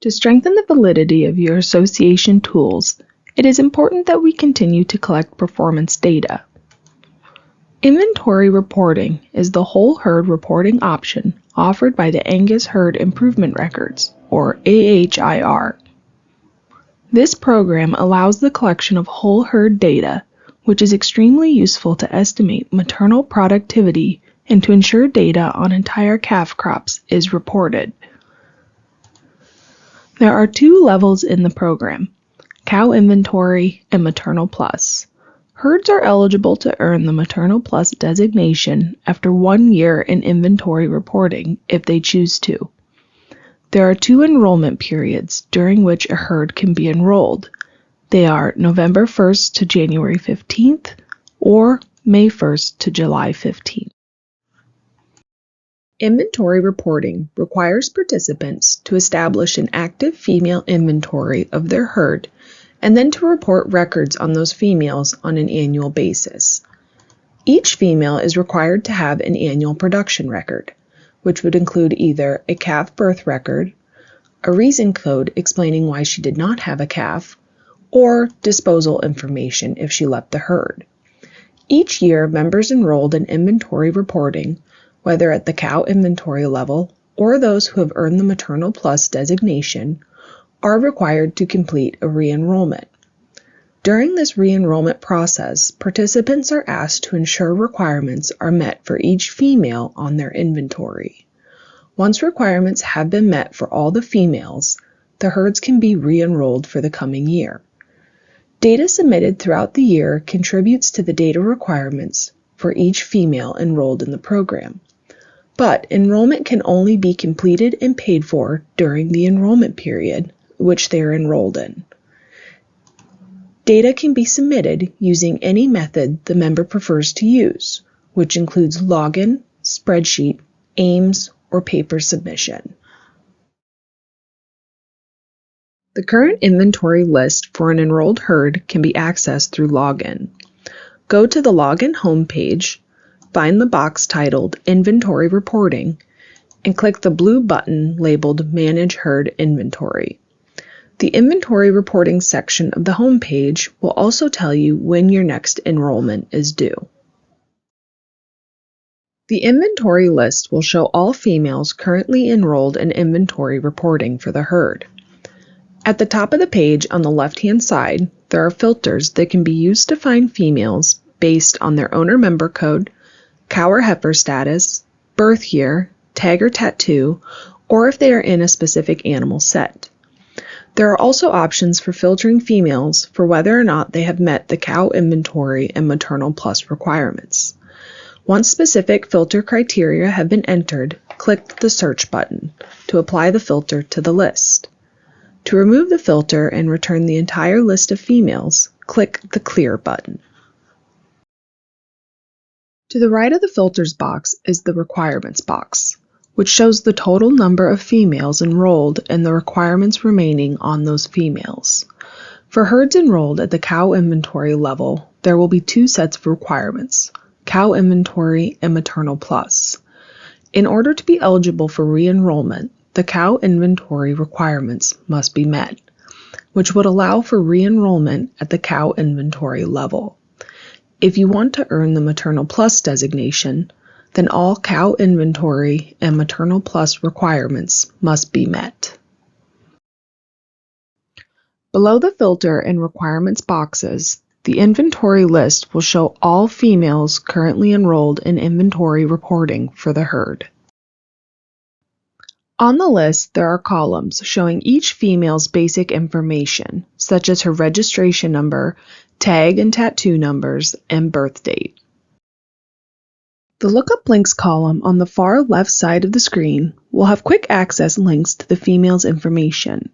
To strengthen the validity of your association tools, it is important that we continue to collect performance data. Inventory reporting is the whole herd reporting option offered by the Angus Herd Improvement Records, or AHIR. This program allows the collection of whole herd data, which is extremely useful to estimate maternal productivity and to ensure data on entire calf crops is reported. There are two levels in the program, Cow Inventory and Maternal Plus. Herds are eligible to earn the Maternal Plus designation after 1 year in inventory reporting if they choose to. There are 2 enrollment periods during which a herd can be enrolled. They are November 1st to January 15th or May 1st to July 15th. Inventory reporting requires participants to establish an active female inventory of their herd and then to report records on those females on an annual basis. Each female is required to have an annual production record, which would include either a calf birth record, a reason code explaining why she did not have a calf, or disposal information if she left the herd. Each year, members enrolled in inventory reporting, whether at the cow inventory level or those who have earned the Maternal Plus designation, are required to complete a re-enrollment. During this re-enrollment process, participants are asked to ensure requirements are met for each female on their inventory. Once requirements have been met for all the females, the herds can be re-enrolled for the coming year. Data submitted throughout the year contributes to the data requirements for each female enrolled in the program. But enrollment can only be completed and paid for during the enrollment period which they are enrolled in. Data can be submitted using any method the member prefers to use, which includes login, spreadsheet, AIMS, or paper submission. The current inventory list for an enrolled herd can be accessed through login. Go to the login homepage, find the box titled Inventory Reporting, and click the blue button labeled Manage Herd Inventory. The Inventory Reporting section of the homepage will also tell you when your next enrollment is due. The inventory list will show all females currently enrolled in inventory reporting for the herd. At the top of the page on the left-hand side, there are filters that can be used to find females based on their owner member code, cow or heifer status, birth year, tag or tattoo, or if they are in a specific animal set. There are also options for filtering females for whether or not they have met the cow inventory and Maternal Plus requirements. Once specific filter criteria have been entered, click the search button to apply the filter to the list. To remove the filter and return the entire list of females, click the clear button. To the right of the filters box is the requirements box, which shows the total number of females enrolled and the requirements remaining on those females. For herds enrolled at the cow inventory level, there will be 2 sets of requirements, cow inventory and Maternal Plus. In order to be eligible for re-enrollment, the cow inventory requirements must be met, which would allow for re-enrollment at the cow inventory level. If you want to earn the Maternal Plus designation, then all cow inventory and Maternal Plus requirements must be met. Below the filter and requirements boxes, the inventory list will show all females currently enrolled in inventory reporting for the herd. On the list, there are columns showing each female's basic information, such as her registration number, tag and tattoo numbers, and birth date. The Lookup Links column on the far left side of the screen will have quick access links to the female's information.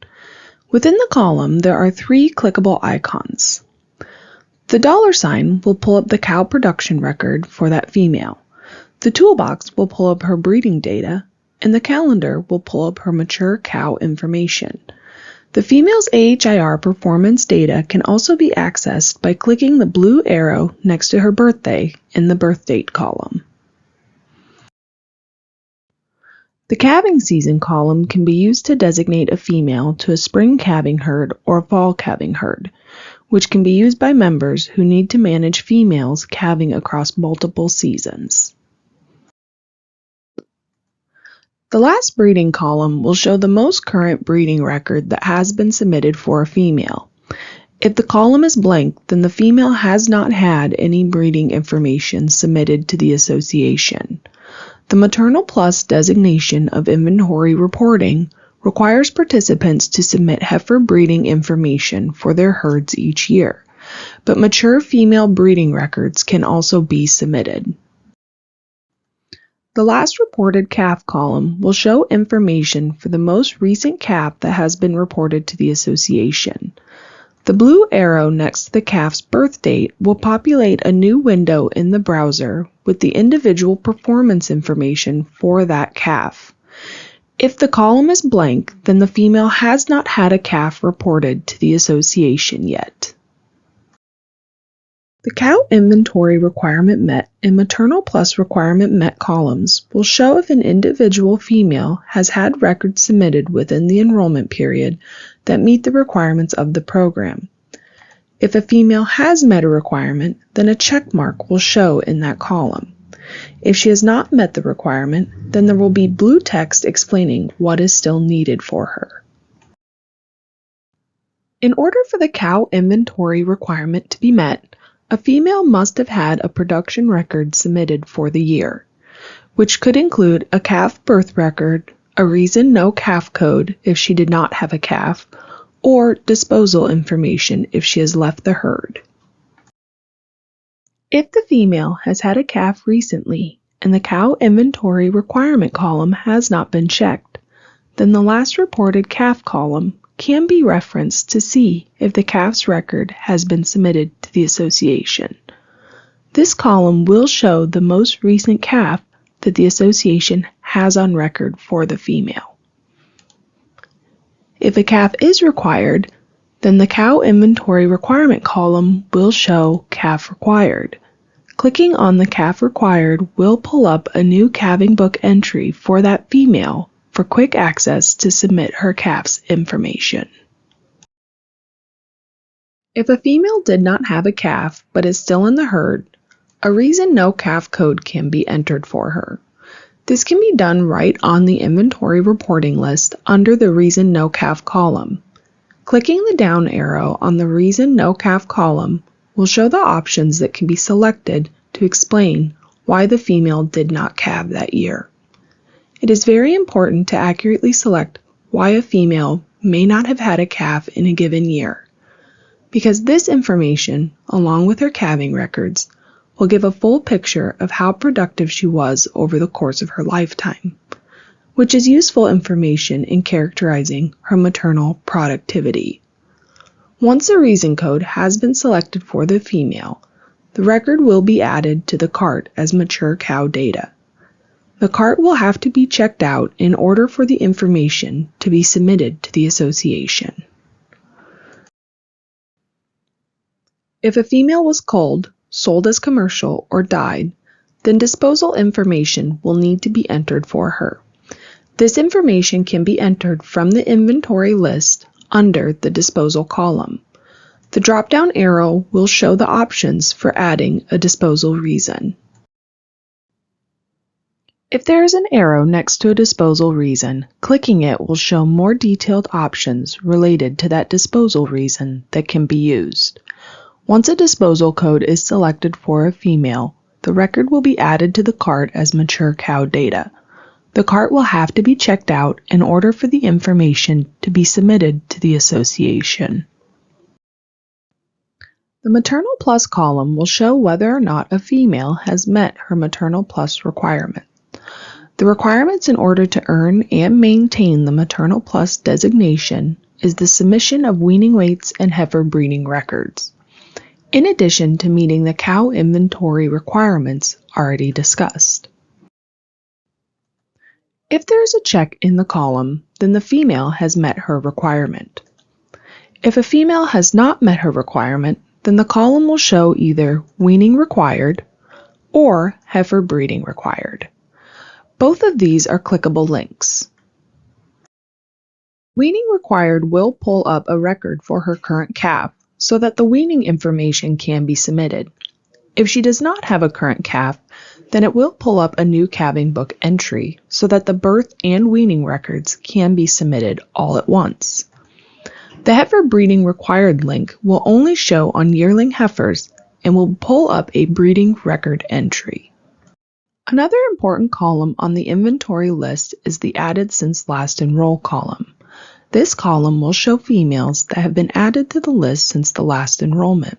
Within the column, there are 3 clickable icons. The $sign will pull up the cow production record for that female. The toolbox will pull up her breeding data, and the calendar will pull up her mature cow information. The female's AHIR performance data can also be accessed by clicking the blue arrow next to her birthday in the birth date column. The calving season column can be used to designate a female to a spring calving herd or fall calving herd, which can be used by members who need to manage females calving across multiple seasons. The last breeding column will show the most current breeding record that has been submitted for a female. If the column is blank, then the female has not had any breeding information submitted to the association. The Maternal Plus designation of inventory reporting requires participants to submit heifer breeding information for their herds each year, but mature female breeding records can also be submitted. The last reported calf column will show information for the most recent calf that has been reported to the association. The blue arrow next to the calf's birth date will populate a new window in the browser with the individual performance information for that calf. If the column is blank, then the female has not had a calf reported to the association yet. The cow inventory requirement met and maternal plus requirement met columns will show if an individual female has had records submitted within the enrollment period that meet the requirements of the program. If a female has met a requirement, then a check mark will show in that column. If she has not met the requirement, then there will be blue text explaining what is still needed for her. In order for the cow inventory requirement to be met, a female must have had a production record submitted for the year, which could include a calf birth record, a reason no calf code if she did not have a calf, or disposal information if she has left the herd. If the female has had a calf recently and the cow inventory requirement column has not been checked, then the last reported calf column can be referenced to see if the calf's record has been submitted to the association. This column will show the most recent calf that the association has on record for the female. If a calf is required, then the cow inventory requirement column will show calf required. Clicking on the calf required will pull up a new calving book entry for that female for quick access to submit her calf's information. If a female did not have a calf but is still in the herd, a reason no calf code can be entered for her. This can be done right on the inventory reporting list under the reason no calf column. Clicking the down arrow on the reason no calf column will show the options that can be selected to explain why the female did not calve that year. It is very important to accurately select why a female may not have had a calf in a given year, because this information, along with her calving records, will give a full picture of how productive she was over the course of her lifetime, which is useful information in characterizing her maternal productivity. Once a reason code has been selected for the female, the record will be added to the cart as mature cow data. The cart will have to be checked out in order for the information to be submitted to the association. If a female was culled, sold as commercial, or died, then disposal information will need to be entered for her. This information can be entered from the inventory list under the disposal column. The drop-down arrow will show the options for adding a disposal reason. If there is an arrow next to a disposal reason, clicking it will show more detailed options related to that disposal reason that can be used. Once a disposal code is selected for a female, the record will be added to the cart as mature cow data. The cart will have to be checked out in order for the information to be submitted to the association. The Maternal Plus column will show whether or not a female has met her Maternal Plus requirement. The requirements in order to earn and maintain the Maternal Plus designation is the submission of weaning weights and heifer breeding records, in addition to meeting the cow inventory requirements already discussed. If there is a check in the column, then the female has met her requirement. If a female has not met her requirement, then the column will show either weaning required or heifer breeding required. Both of these are clickable links. Weaning Required will pull up a record for her current calf so that the weaning information can be submitted. If she does not have a current calf, then it will pull up a new calving book entry so that the birth and weaning records can be submitted all at once. The Heifer Breeding Required link will only show on yearling heifers and will pull up a breeding record entry. Another important column on the inventory list is the Added Since Last Enroll column. This column will show females that have been added to the list since the last enrollment.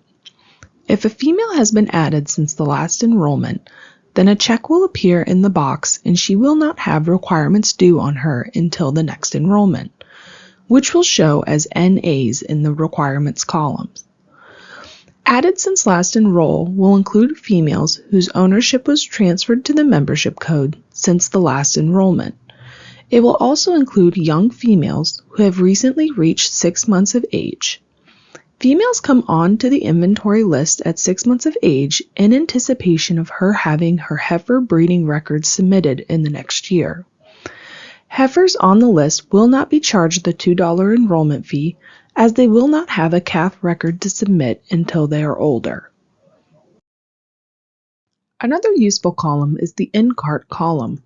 If a female has been added since the last enrollment, then a check will appear in the box and she will not have requirements due on her until the next enrollment, which will show as NAs in the requirements columns. Added Since Last Enroll will include females whose ownership was transferred to the membership code since the last enrollment. It will also include young females who have recently reached 6 months of age. Females come on to the inventory list at 6 months of age in anticipation of her having her heifer breeding records submitted in the next year. Heifers on the list will not be charged the $2 enrollment fee, as they will not have a calf record to submit until they are older. Another useful column is the In-Cart column.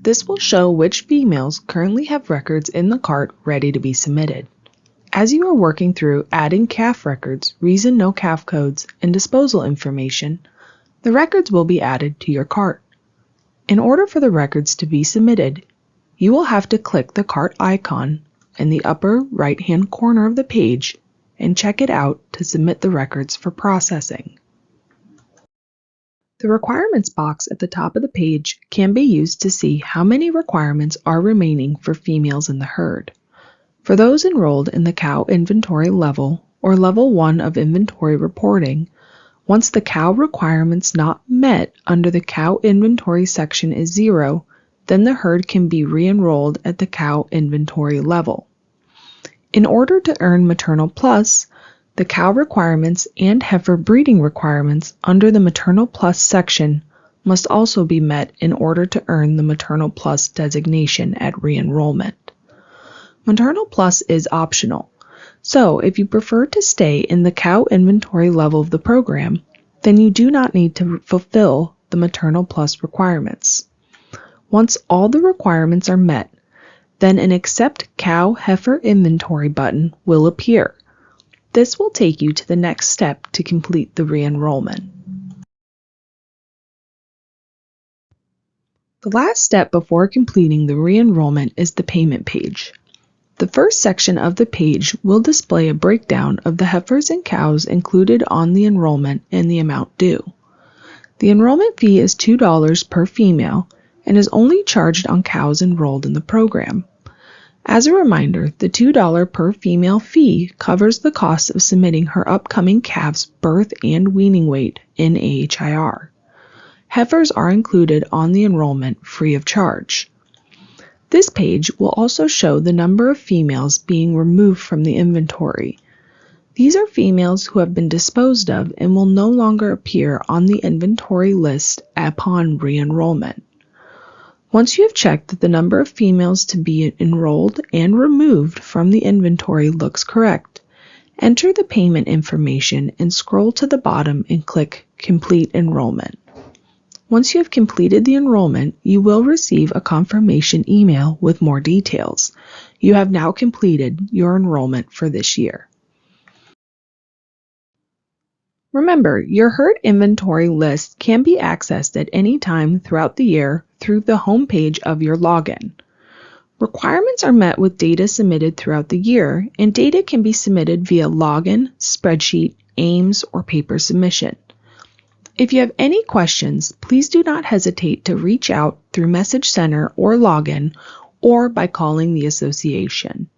This will show which females currently have records in the cart ready to be submitted. As you are working through adding calf records, reason no calf codes, and disposal information, the records will be added to your cart. In order for the records to be submitted, you will have to click the cart icon in the upper right-hand corner of the page and check it out to submit the records for processing. The requirements box at the top of the page can be used to see how many requirements are remaining for females in the herd. For those enrolled in the cow inventory level or level 1 of inventory reporting, once the cow requirements not met under the cow inventory section is 0, then the herd can be re-enrolled at the cow inventory level. In order to earn Maternal Plus, the cow requirements and heifer breeding requirements under the Maternal Plus section must also be met in order to earn the Maternal Plus designation at re-enrollment. Maternal Plus is optional, so if you prefer to stay in the cow inventory level of the program, then you do not need to fulfill the Maternal Plus requirements. Once all the requirements are met, then an Accept Cow Heifer Inventory button will appear. This will take you to the next step to complete the re-enrollment. The last step before completing the re-enrollment is the payment page. The first section of the page will display a breakdown of the heifers and cows included on the enrollment and the amount due. The enrollment fee is $2 per female and is only charged on cows enrolled in the program. As a reminder, the $2 per female fee covers the cost of submitting her upcoming calf's birth and weaning weight in AHIR. Heifers are included on the enrollment free of charge. This page will also show the number of females being removed from the inventory. These are females who have been disposed of and will no longer appear on the inventory list upon re-enrollment. Once you have checked that the number of females to be enrolled and removed from the inventory looks correct, enter the payment information and scroll to the bottom and click Complete Enrollment. Once you have completed the enrollment, you will receive a confirmation email with more details. You have now completed your enrollment for this year. Remember, your herd inventory list can be accessed at any time throughout the year through the home page of your login. Requirements are met with data submitted throughout the year, and data can be submitted via login, spreadsheet, AIMS, or paper submission. If you have any questions, please do not hesitate to reach out through Message Center or login, or by calling the association.